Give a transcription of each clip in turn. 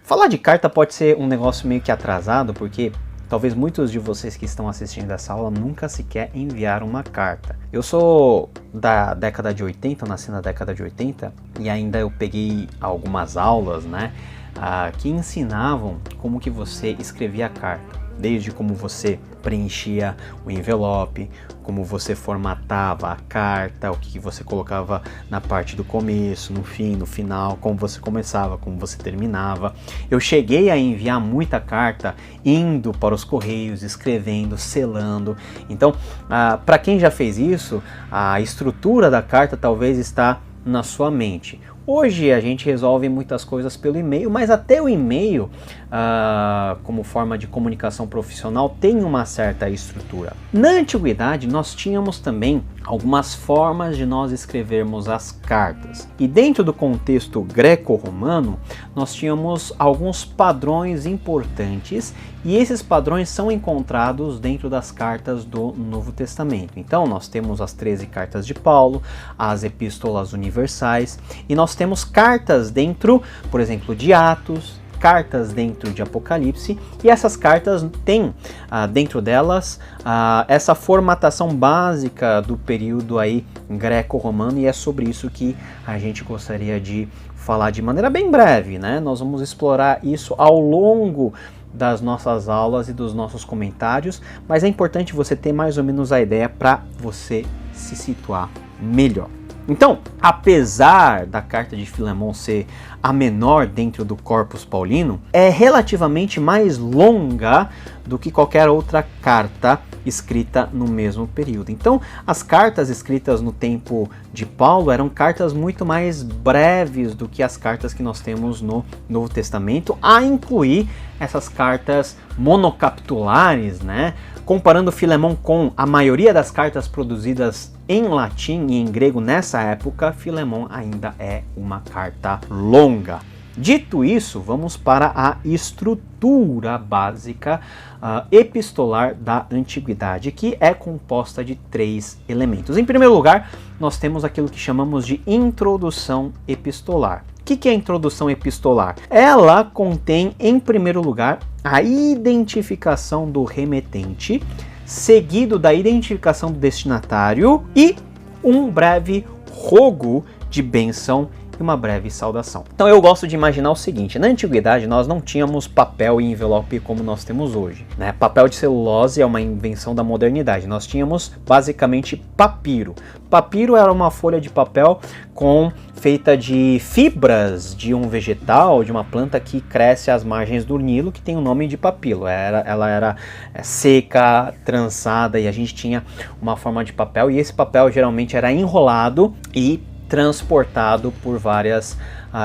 Falar de carta pode ser um negócio meio que atrasado, porque talvez muitos de vocês que estão assistindo essa aula nunca sequer enviaram uma carta. Eu sou da década de 80, eu nasci na década de 80, e ainda eu peguei algumas aulas, né, que ensinavam como que você escrevia a carta. Desde como você preenchia o envelope, como você formatava a carta, o que você colocava na parte do começo, no fim, no final, como você começava, como você terminava. Eu cheguei a enviar muita carta indo para os correios, escrevendo, selando. Então, para quem já fez isso, a estrutura da carta talvez está na sua mente. Hoje a gente resolve muitas coisas pelo e-mail, mas até o e-mail, como forma de comunicação profissional, tem uma certa estrutura. Na antiguidade nós tínhamos também algumas formas de nós escrevermos as cartas. E dentro do contexto greco-romano, nós tínhamos alguns padrões importantes, e esses padrões são encontrados dentro das cartas do Novo Testamento. Então nós temos as 13 cartas de Paulo, as epístolas universais, e nós temos cartas dentro, por exemplo, de Atos, cartas dentro de Apocalipse, e essas cartas têm dentro delas essa formatação básica do período aí greco-romano, e é sobre isso que a gente gostaria de falar de maneira bem breve, né? Nós vamos explorar isso ao longo das nossas aulas e dos nossos comentários, mas é importante você ter mais ou menos a ideia para você se situar melhor. Então, apesar da carta de Filemon ser a menor dentro do corpus paulino, é relativamente mais longa do que qualquer outra carta escrita no mesmo período. Então, as cartas escritas no tempo de Paulo eram cartas muito mais breves do que as cartas que nós temos no Novo Testamento, a incluir essas cartas monocapitulares, né? Comparando Filemon com a maioria das cartas produzidas em latim e em grego nessa época, Filemon ainda é uma carta longa. Dito isso, vamos para a estrutura básica epistolar da antiguidade, que é composta de 3 elementos. Em primeiro lugar, nós temos aquilo que chamamos de introdução epistolar. O que é a introdução epistolar? Ela contém, em primeiro lugar, a identificação do remetente, seguido da identificação do destinatário e um breve rogo de bênção e uma breve saudação. Então eu gosto de imaginar o seguinte: na antiguidade nós não tínhamos papel e envelope como nós temos hoje, né? Papel de celulose é uma invenção da modernidade. Nós tínhamos basicamente papiro. Papiro era uma folha de papel feita de fibras de um vegetal, de uma planta que cresce às margens do Nilo, que tem o nome de papilo. Ela era seca, trançada, e a gente tinha uma forma de papel, e esse papel geralmente era enrolado e transportado por várias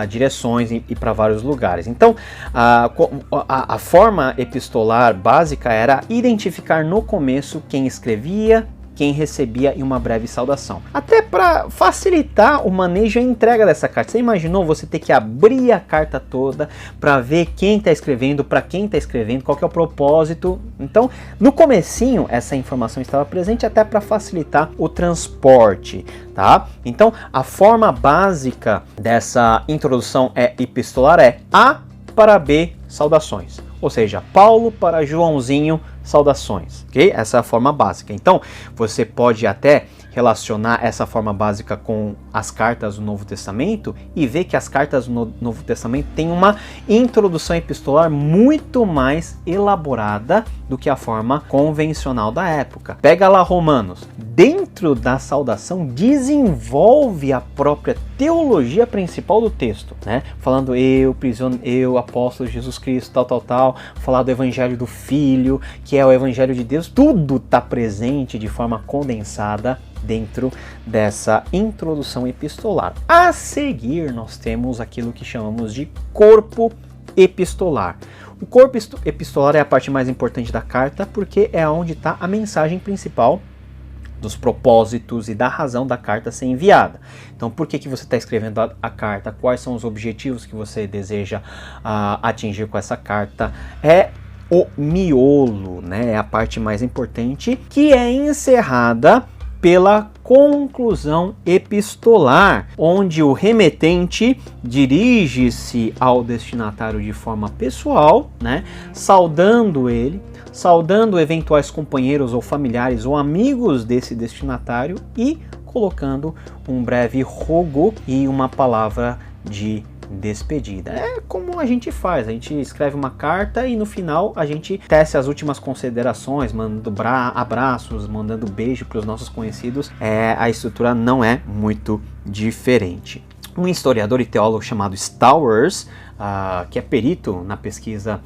direções e para vários lugares. Então, a forma epistolar básica era identificar no começo quem escrevia, quem recebia e uma breve saudação. Até para facilitar o manejo e a entrega dessa carta. Você imaginou você ter que abrir a carta toda para ver quem está escrevendo, para quem está escrevendo, qual que é o propósito? Então, no comecinho, essa informação estava presente até para facilitar o transporte, tá? Então, a forma básica dessa introdução epistolar é A para B, saudações. Ou seja, Paulo para Joãozinho, saudações, ok? Essa é a forma básica. Então, você pode até relacionar essa forma básica com as cartas do Novo Testamento e ver que as cartas do Novo Testamento têm uma introdução epistolar muito mais elaborada do que a forma convencional da época. Pega lá Romanos. Dentro da saudação, desenvolve a própria teologia principal do texto, né? Falando eu, apóstolo Jesus Cristo, tal, falar do evangelho do Filho, que é o evangelho de Deus, tudo está presente de forma condensada dentro dessa introdução epistolar. A seguir, nós temos aquilo que chamamos de corpo epistolar. O corpo epistolar é a parte mais importante da carta, porque é onde está a mensagem principal dos propósitos e da razão da carta ser enviada. Então, por que você está escrevendo a carta? Quais são os objetivos que você deseja atingir com essa carta? É o miolo, né? É a parte mais importante, que é encerrada pela conclusão epistolar, onde o remetente dirige-se ao destinatário de forma pessoal, né, saudando ele, saudando eventuais companheiros ou familiares ou amigos desse destinatário e colocando um breve rogo e uma palavra de despedida. É como a gente faz, a gente escreve uma carta e no final a gente tece as últimas considerações, mandando abraços, mandando beijo para os nossos conhecidos. A estrutura não é muito diferente. Um historiador e teólogo chamado Stowers, que é perito na pesquisa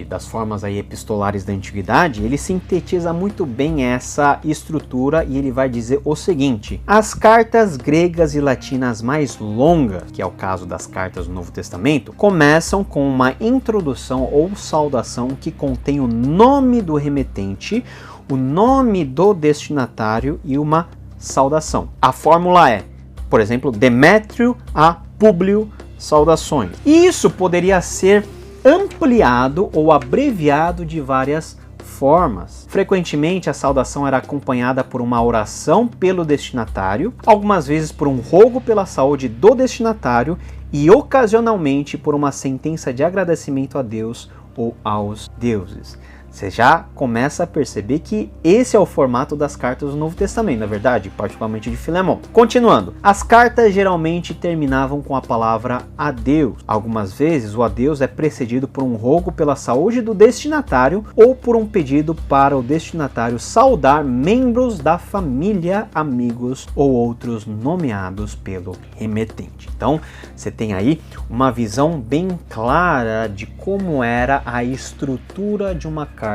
das formas aí epistolares da antiguidade, ele sintetiza muito bem essa estrutura e ele vai dizer o seguinte: as cartas gregas e latinas mais longas, que é o caso das cartas do Novo Testamento, começam com uma introdução ou saudação que contém o nome do remetente, o nome do destinatário e uma saudação. A fórmula é, por exemplo, Demétrio a Públio, saudações. Isso poderia ser ampliado ou abreviado de várias formas. Frequentemente a saudação era acompanhada por uma oração pelo destinatário, algumas vezes por um rogo pela saúde do destinatário e ocasionalmente por uma sentença de agradecimento a Deus ou aos deuses. Você já começa a perceber que esse é o formato das cartas do Novo Testamento, na verdade, particularmente de Filemão. Continuando, as cartas geralmente terminavam com a palavra adeus. Algumas vezes o adeus é precedido por um rogo pela saúde do destinatário ou por um pedido para o destinatário saudar membros da família, amigos ou outros nomeados pelo remetente. Então, você tem aí uma visão bem clara de como era a estrutura de uma carta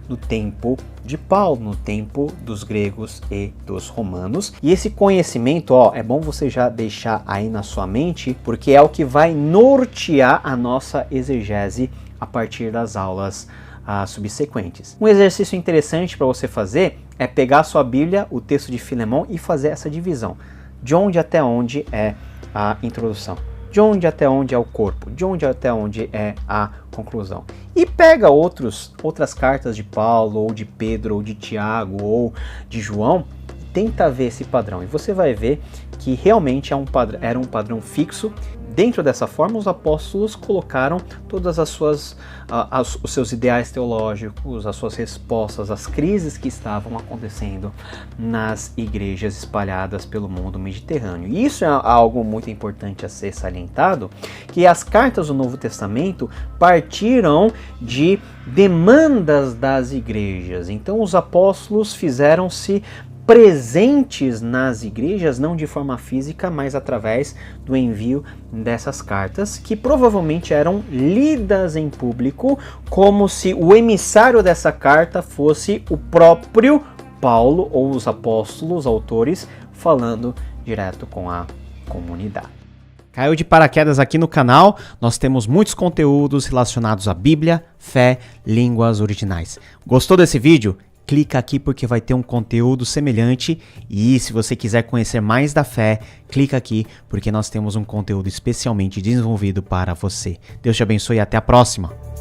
no tempo de Paulo, no tempo dos gregos e dos romanos. E esse conhecimento, é bom você já deixar aí na sua mente, porque é o que vai nortear a nossa exegese a partir das aulas subsequentes. Um exercício interessante para você fazer é pegar a sua Bíblia, o texto de Filemão, e fazer essa divisão. De onde até onde é a introdução? De onde até onde é o corpo? De onde até onde é a conclusão? E pega outras cartas de Paulo, ou de Pedro, ou de Tiago, ou de João, e tenta ver esse padrão. E você vai ver que realmente era um padrão fixo. Dentro dessa forma, os apóstolos colocaram todas os seus ideais teológicos, as suas respostas às crises que estavam acontecendo nas igrejas espalhadas pelo mundo mediterrâneo. E isso é algo muito importante a ser salientado, que as cartas do Novo Testamento partiram de demandas das igrejas. Então os apóstolos fizeram-se presentes nas igrejas, não de forma física, mas através do envio dessas cartas, que provavelmente eram lidas em público, como se o emissário dessa carta fosse o próprio Paulo ou os apóstolos, autores, falando direto com a comunidade. Caiu de paraquedas aqui no canal, nós temos muitos conteúdos relacionados à Bíblia, fé, línguas originais. Gostou desse vídeo? Clica aqui porque vai ter um conteúdo semelhante, e se você quiser conhecer mais da fé, clica aqui porque nós temos um conteúdo especialmente desenvolvido para você. Deus te abençoe e até a próxima!